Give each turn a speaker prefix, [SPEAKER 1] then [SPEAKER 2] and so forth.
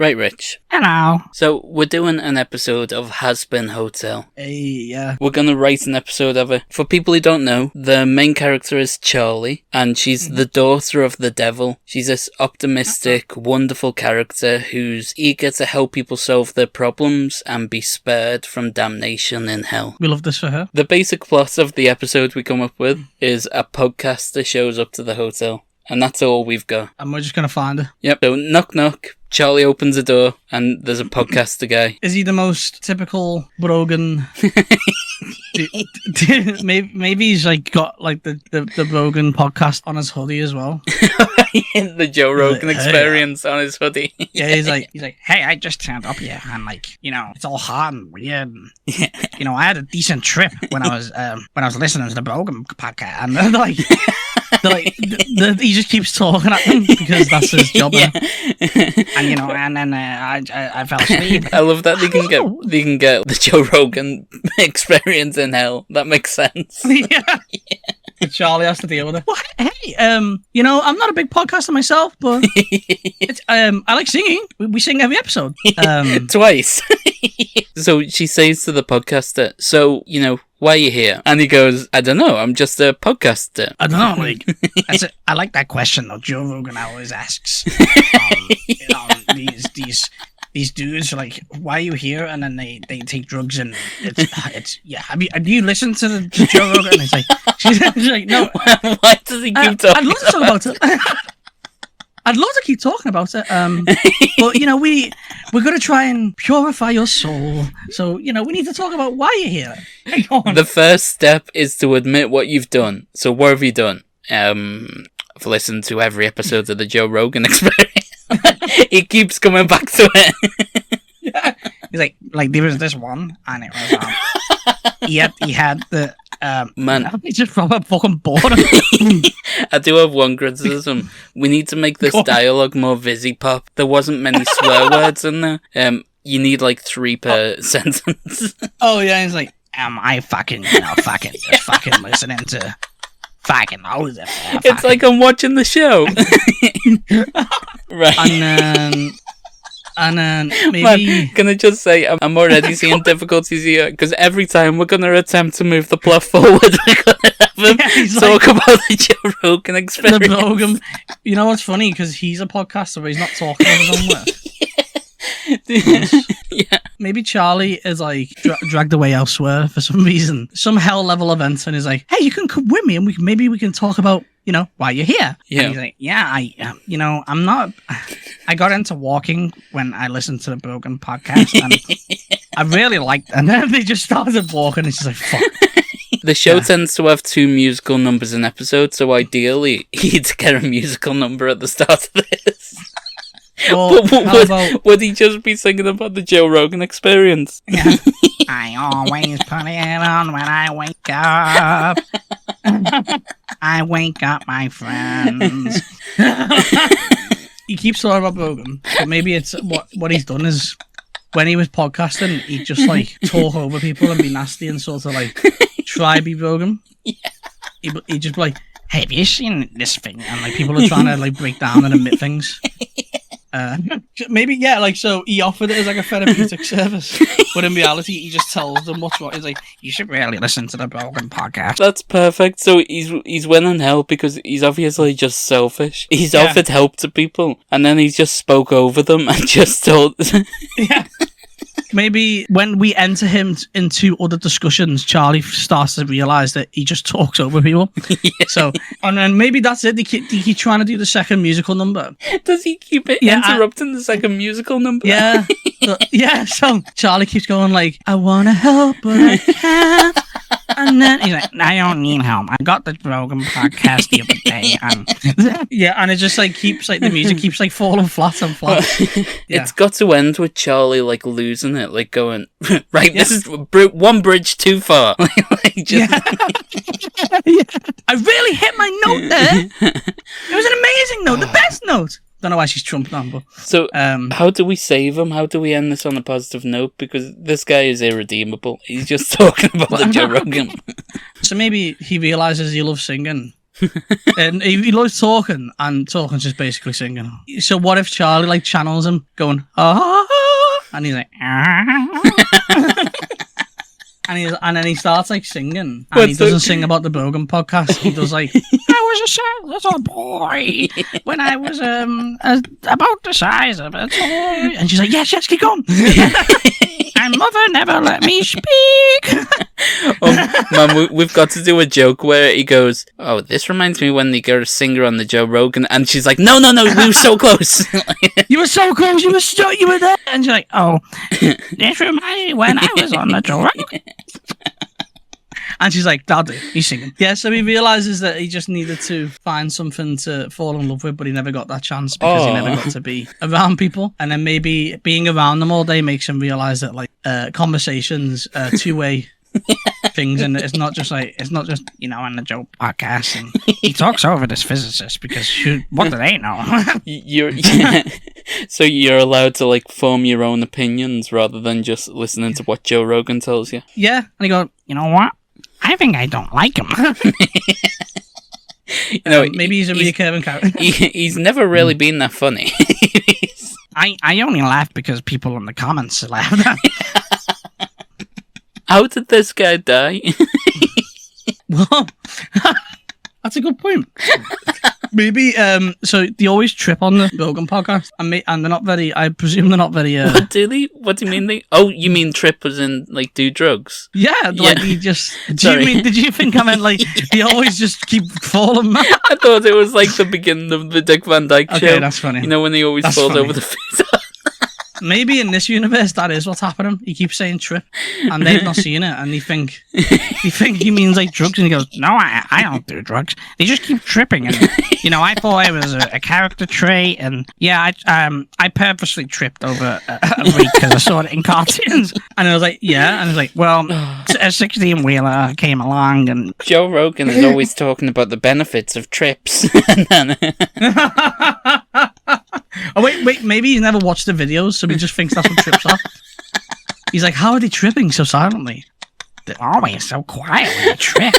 [SPEAKER 1] Right, Rich.
[SPEAKER 2] Hello.
[SPEAKER 1] So, we're doing an episode of Hazbin Hotel.
[SPEAKER 2] Hey, yeah.
[SPEAKER 1] We're going to write an episode of it. For people who don't know, the main character is Charlie, and she's the daughter of the devil. She's this optimistic, wonderful character who's eager to help people solve their problems and be spared from damnation in hell.
[SPEAKER 2] We love this for her.
[SPEAKER 1] The basic plot of the episode we come up with is a podcaster shows up to the hotel. And that's all we've got.
[SPEAKER 2] And we're just going to find her.
[SPEAKER 1] Yep. So, knock, knock. Charlie opens the door, and there's a podcaster guy.
[SPEAKER 2] Is he the most typical Brogan? Maybe he's like got like the Brogan podcast on his hoodie as well.
[SPEAKER 1] The Joe Rogan experience on his hoodie.
[SPEAKER 2] Yeah, he's like, hey, I just turned up here, and like, it's all hard and weird. And, I had a decent trip when I was listening to the Brogan podcast, and they're like. He just keeps talking at them because that's his job. Yeah. And then I fell asleep.
[SPEAKER 1] I love that they can get the Joe Rogan experience in hell. That makes sense.
[SPEAKER 2] Yeah. Charlie has to deal with it. Well, hey, I'm not a big podcaster myself, but I like singing. We sing every episode.
[SPEAKER 1] Twice. So she says to the podcaster, so, why are you here? And he goes, I don't know, I'm just a podcaster.
[SPEAKER 2] I don't know, like, I like that question though. Joe Rogan always asks, these dudes are like, why are you here? And then they take drugs and it's yeah. Do you listen to Joe Rogan? And she's like, no.
[SPEAKER 1] Why does he keep talking?
[SPEAKER 2] I'd love to talk about it. I'd love to keep talking about it, but we're going to try and purify your soul. So we need to talk about why you're here. Hang on.
[SPEAKER 1] The first step is to admit what you've done. So what have you done? I've listened to every episode of the Joe Rogan Experience. He keeps coming back to it.
[SPEAKER 2] Yeah. He's like there was this one, and it was he had the.
[SPEAKER 1] Man,
[SPEAKER 2] he's just proper fucking bored.
[SPEAKER 1] I do have one criticism. We need to make this dialogue more Vizzy Pop. There wasn't many swear words in there. You need like 3 per sentence.
[SPEAKER 2] Oh yeah, he's like, I fucking, just fucking listening to fucking all of them.
[SPEAKER 1] It's like I'm watching the show. Right.
[SPEAKER 2] And then maybe...
[SPEAKER 1] Man, can I just say, I'm already seeing difficulties here, because every time we're going to attempt to move the plot forward, we're going to have him talk about the Joe Rogan Experience.
[SPEAKER 2] The Rogan. You know what's funny? Because he's a podcaster, but he's not talking about his own work.
[SPEAKER 1] Yeah.
[SPEAKER 2] Maybe Charlie is like dragged away elsewhere for some reason. Some hell level event, and is like, hey, you can come with me, and maybe we can talk about, why you're here.
[SPEAKER 1] Yeah.
[SPEAKER 2] And he's like, yeah, I'm not... I got into walking when I listened to the Brogan podcast, and I really liked it. And then they just started walking, and it's just like, fuck.
[SPEAKER 1] The show tends to have 2 musical numbers an episode, so ideally, he'd get a musical number at the start of this.
[SPEAKER 2] Well,
[SPEAKER 1] would he just be singing about the Joe Rogan Experience?
[SPEAKER 2] Yeah. I always put it on when I wake up. I wake up, my friends. He keeps talking about Brogan, but maybe it's what he's done is when he was podcasting, he'd just like talk over people and be nasty and sort of like try be Brogan. Yeah. He'd just be like, hey, have you seen this thing? And like people are trying to like break down and admit things. Maybe, yeah, like, so he offered it as like a therapeutic service, but in reality he just tells them what's what. He's like, you should really listen to the Brogan podcast.
[SPEAKER 1] That's perfect. So he's winning help because he's obviously just selfish. He's offered help to people, and then he just spoke over them and just told...
[SPEAKER 2] Yeah. Maybe when we enter him into other discussions, Charlie starts to realise that he just talks over people. Yeah. So, and then maybe that's it. They keep trying to do the second musical number.
[SPEAKER 1] Does he keep interrupting the second musical number?
[SPEAKER 2] Yeah. So Charlie keeps going like, I want to help, but I can't. And then he's like, I don't need help. I got the Brogan podcast the other day. And it just like keeps like the music keeps like falling flat and flat.
[SPEAKER 1] It's got to end with Charlie like losing it, like going, right, this is one bridge too far.
[SPEAKER 2] Yeah. I really hit my note there. It was an amazing note, the best note. Don't know why she's trumped on, but...
[SPEAKER 1] So, how do we save him? How do we end this on a positive note? Because this guy is irredeemable. He's just talking about the Joe Rogan.
[SPEAKER 2] So maybe he realises he loves singing, And he loves talking, and talking's just basically singing. So what if Charlie like channels him going, and he's like, and then he starts like singing, and he doesn't sing about the Bogan podcast. He does like, I was a sad little boy when I was about the size of a toy, and she's like, yes, keep going. And mother never let me speak.
[SPEAKER 1] Oh man, we've got to do a joke where he goes, "Oh, this reminds me when they got a singer on the Joe Rogan," and she's like, "No, we were so close."
[SPEAKER 2] You were so close. You were there, and she's like, "Oh, this reminds me when I was on the Joe Rogan." And she's like, "Daddy, he's singing." Yeah, so he realizes that he just needed to find something to fall in love with, but he never got that chance because he never got to be around people. And then maybe being around them all day makes him realize that like conversations, two-way things, and it's not just on the Joe podcast and he talks over this physicist because what do they know?
[SPEAKER 1] So you're allowed to like form your own opinions rather than just listening to what Joe Rogan tells you.
[SPEAKER 2] Yeah, and he goes, you know what? I think I don't like him. Maybe he's a recurring character.
[SPEAKER 1] He's never really been that funny.
[SPEAKER 2] I only laugh because people in the comments laugh.
[SPEAKER 1] How did this guy die?
[SPEAKER 2] Well, that's a good point. Maybe, so they always trip on the Rogan podcast, and they're not very, I presume they're not very,
[SPEAKER 1] What do they? What do you mean they? Oh, you mean trip as in, like, do drugs?
[SPEAKER 2] Yeah, like, he just, did you think I meant, like, they always just keep falling?
[SPEAKER 1] I thought it was, like, the beginning of the Dick Van Dyke show.
[SPEAKER 2] Okay, that's funny.
[SPEAKER 1] You know, when he always falls over the face.
[SPEAKER 2] Maybe in this universe that is what's happening. He keeps saying trip, and they've not seen it, and they think he means like drugs, and he goes, "No, I don't do drugs. They just keep tripping." And I thought it was a character trait, and yeah, I purposely tripped over a week because I saw it in cartoons, and I was like, yeah, and I was like, well, a 16-wheeler came along, and
[SPEAKER 1] Joe Rogan is always talking about the benefits of trips.
[SPEAKER 2] Oh wait, maybe he's never watched the videos, so he just thinks that's what trips are. He's like, how are they tripping so silently? They're always so quiet when they trip.